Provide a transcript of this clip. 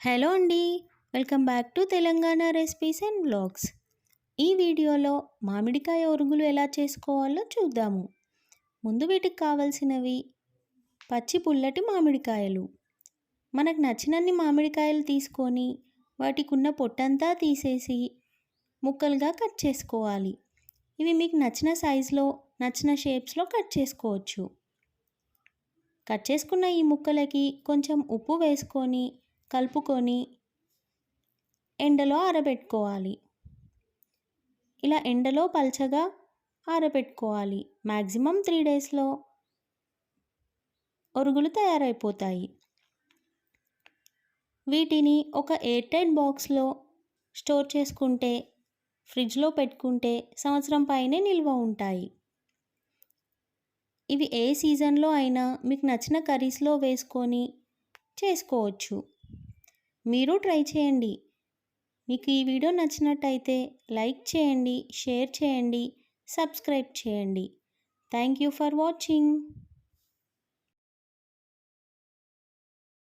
Hello అండి. Welcome back to Telangana recipes and vlogs. ఈ వీడియోలో మామిడికాయ ఒరుగులు ఎలా చేసుకోవాలో చూద్దాము. ముందు వీటికి కావాల్సినవి పచ్చి పుల్లటి మామిడికాయలు. మనకు నచ్చినన్ని మామిడికాయలు తీసుకొని వాటికి ఉన్న పొట్టంతా తీసేసి ముక్కలుగా కట్ చేసుకోవాలి. ఇవి మీకు నచ్చిన సైజులో నచ్చిన షేప్స్లో కట్ చేసుకోవచ్చు. కట్ చేసుకున్న ఈ ముక్కలకి కొంచెం ఉప్పు వేసుకొని కలుపుకొని ఎండలో ఆరబెట్టుకోవాలి. ఇలా ఎండలో పల్చగా ఆరబెట్టుకోవాలి. మ్యాక్సిమం 3 డేస్లో ఒరుగులు తయారైపోతాయి. వీటిని ఒక ఎయిర్ టైట్ బాక్స్లో స్టోర్ చేసుకుంటే ఫ్రిడ్జ్లో పెట్టుకుంటే సంవత్సరం పైనే నిల్వ ఉంటాయి. ఇవి ఏ సీజన్లో అయినా మీకు నచ్చిన కర్రీస్లో వేసుకొని చేసుకోవచ్చు. మీరు ట్రై చేయండి. మీకు ఈ వీడియో నచ్చినట్టయితే లైక్ చేయండి, షేర్ చేయండి, సబ్స్క్రైబ్ చేయండి. Thank you for watching.